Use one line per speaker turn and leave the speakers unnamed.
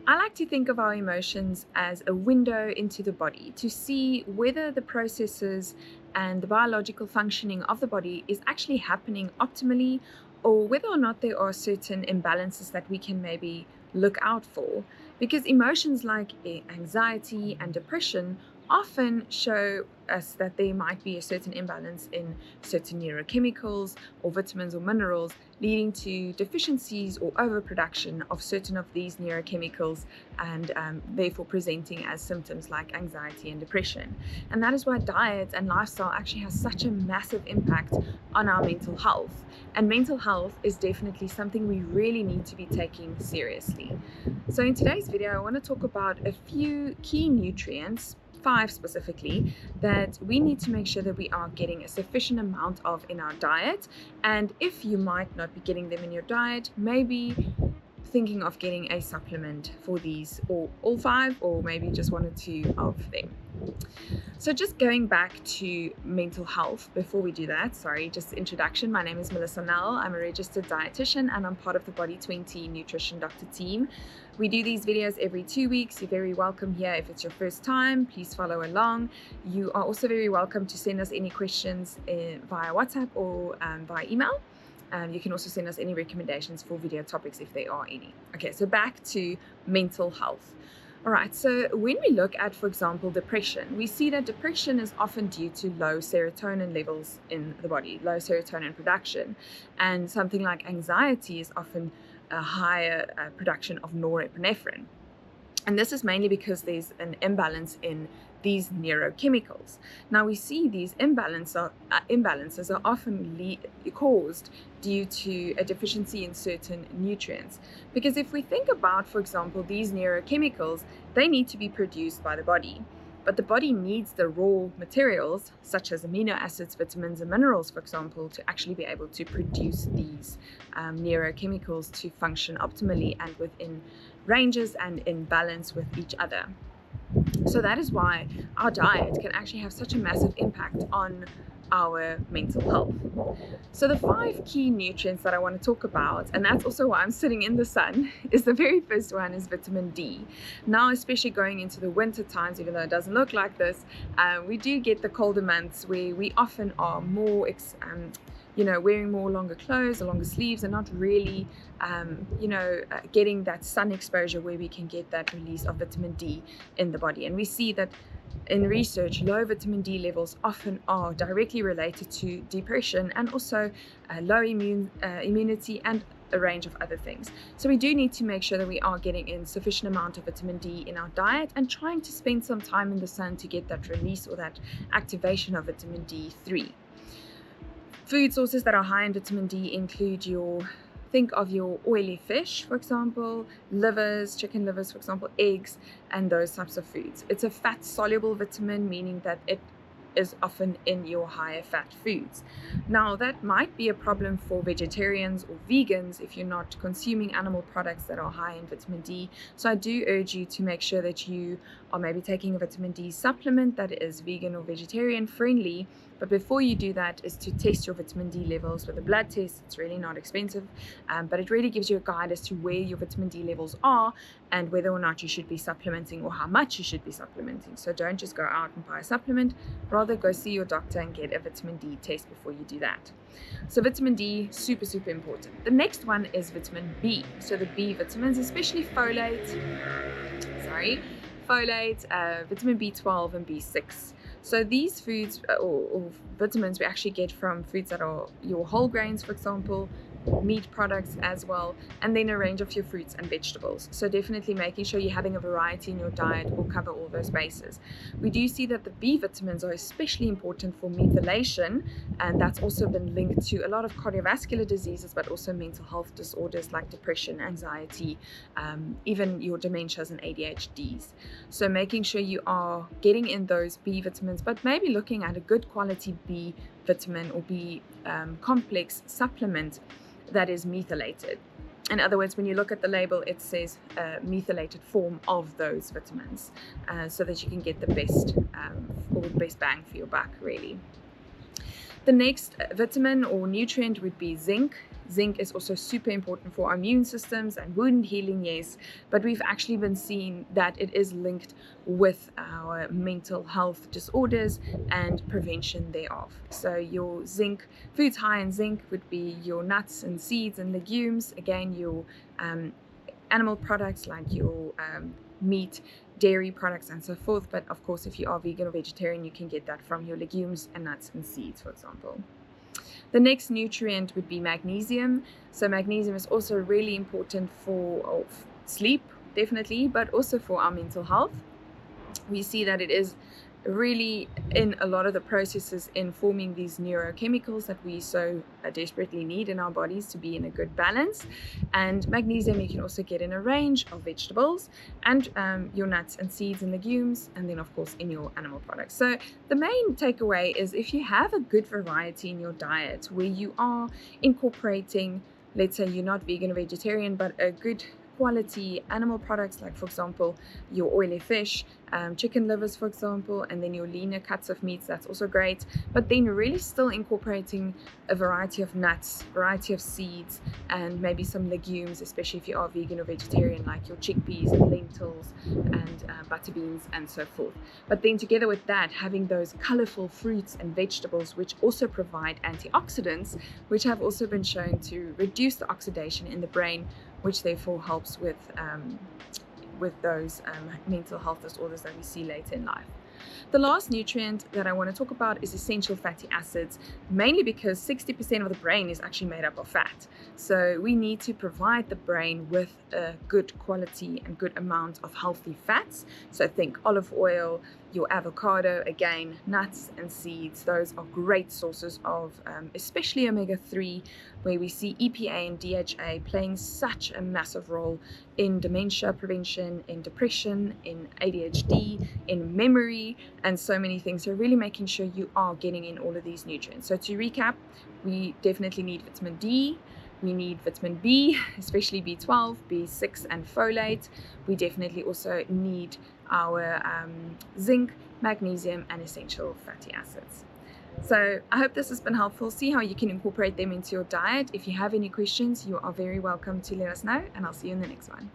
I like to think of our emotions as a window into the body to see whether the processes and the biological functioning of the body is actually happening optimally, or whether or not there are certain imbalances that we can maybe look out for. Because emotions like anxiety and depression often show us that there might be a certain imbalance in certain neurochemicals or vitamins or minerals, leading to deficiencies or overproduction of certain of these neurochemicals, and therefore presenting as symptoms like anxiety and depression. And that is why diet and lifestyle actually has such a massive impact on our mental health. And mental health is definitely something we really need to be taking seriously. So in today's video, I want to talk about a few key nutrients, 5 specifically, that we need to make sure that we are getting a sufficient amount of in our diet. And if you might not be getting them in your diet, maybe thinking of getting a supplement for these, or all 5, or maybe just 1 or 2 of them. So just going back to mental health, before we do that, sorry, just introduction. My name is Melissa Nell. I'm a registered dietitian and I'm part of the Body 20 Nutrition Doctor team. We do these videos every 2 weeks. You're very welcome here. If it's your first time, please follow along. You are also very welcome to send us any questions via WhatsApp or via email. You can also send us any recommendations for video topics if there are any. Okay, so back to mental health. All right, so when we look at, for example, depression, we see that depression is often due to low serotonin levels in the body, low serotonin production. And something like anxiety is often a higher production of norepinephrine. And this is mainly because there's an imbalance in these neurochemicals. Now we see these imbalances are often caused due to a deficiency in certain nutrients. Because if we think about, for example, these neurochemicals, they need to be produced by the body. But the body needs the raw materials, such as amino acids, vitamins, and minerals, for example, to actually be able to produce these neurochemicals to function optimally and within ranges and in balance with each other. So that is why our diet can actually have such a massive impact on our mental health. So the 5 key nutrients that I want to talk about, and that's also why I'm sitting in the sun, is the very first one is vitamin D. Now, especially going into the winter times, even though it doesn't look like this, we do get the colder months where we often are more wearing more longer clothes or longer sleeves and not really, getting that sun exposure where we can get that release of vitamin D in the body. And we see that in research, low vitamin D levels often are directly related to depression and also low immunity and a range of other things. So we do need to make sure that we are getting in sufficient amount of vitamin D in our diet and trying to spend some time in the sun to get that release or that activation of vitamin D3. Food sources that are high in vitamin D include think of your oily fish, for example, livers, chicken livers, for example, eggs, and those types of foods. It's a fat-soluble vitamin, meaning that it is often in your higher fat foods. Now, that might be a problem for vegetarians or vegans if you're not consuming animal products that are high in vitamin D. So I do urge you to make sure that you are maybe taking a vitamin D supplement that is vegan or vegetarian friendly. But before you do that is to test your vitamin D levels with a blood test. It's really not expensive, but it really gives you a guide as to where your vitamin D levels are and whether or not you should be supplementing or how much you should be supplementing. So don't just go out and buy a supplement, rather go see your doctor and get a vitamin D test before you do that. So vitamin D, super, super important. The next one is vitamin B. So the B vitamins, especially folate, vitamin B12 and B6. So these foods or vitamins we actually get from foods that are your whole grains, for example, meat products as well, and then a range of your fruits and vegetables. So definitely making sure you're having a variety in your diet will cover all those bases. We do see that the B vitamins are especially important for methylation, and that's also been linked to a lot of cardiovascular diseases, but also mental health disorders like depression, anxiety, even your dementias and ADHDs. So making sure you are getting in those B vitamins, but maybe looking at a good quality B vitamin or B complex supplement that is methylated. In other words, when you look at the label, it says methylated form of those vitamins, so that you can get the best bang for your buck, really. The next vitamin or nutrient would be zinc. Zinc is also super important for our immune systems and wound healing, yes, but we've actually been seeing that it is linked with our mental health disorders and prevention thereof. So your zinc, foods high in zinc would be your nuts and seeds and legumes, again, your um, animal products like your meat, dairy products, and so forth. But of course, if you are vegan or vegetarian, you can get that from your legumes and nuts and seeds, for example. The next nutrient would be magnesium. So magnesium is also really important for sleep, definitely, but also for our mental health. We see that it is really in a lot of the processes in forming these neurochemicals that we so desperately need in our bodies to be in a good balance. And magnesium you can also get in a range of vegetables and your nuts and seeds and legumes, and then of course in your animal products. So the main takeaway is if you have a good variety in your diet where you are incorporating, let's say you're not vegan or vegetarian, but a good quality animal products, like for example your oily fish, chicken livers for example, and then your leaner cuts of meats, that's also great. But then really still incorporating a variety of nuts, variety of seeds, and maybe some legumes, especially if you are vegan or vegetarian, like your chickpeas and lentils and butter beans and so forth. But then together with that, having those colorful fruits and vegetables which also provide antioxidants, which have also been shown to reduce the oxidation in the brain, which therefore helps with those mental health disorders that we see later in life. The last nutrient that I want to talk about is essential fatty acids, mainly because 60% of the brain is actually made up of fat. So we need to provide the brain with a good quality and good amount of healthy fats. So think olive oil, your avocado, again, nuts and seeds. Those are great sources of especially omega-3, where we see EPA and DHA playing such a massive role in dementia prevention, in depression, in ADHD, in memory, and so many things. So really making sure you are getting in all of these nutrients. So to recap, we definitely need vitamin D, we need vitamin B, especially B12, B6, and folate. We definitely also need our zinc, magnesium, and essential fatty acids. So I hope this has been helpful. See how you can incorporate them into your diet. If you have any questions, you are very welcome to let us know, and I'll see you in the next one.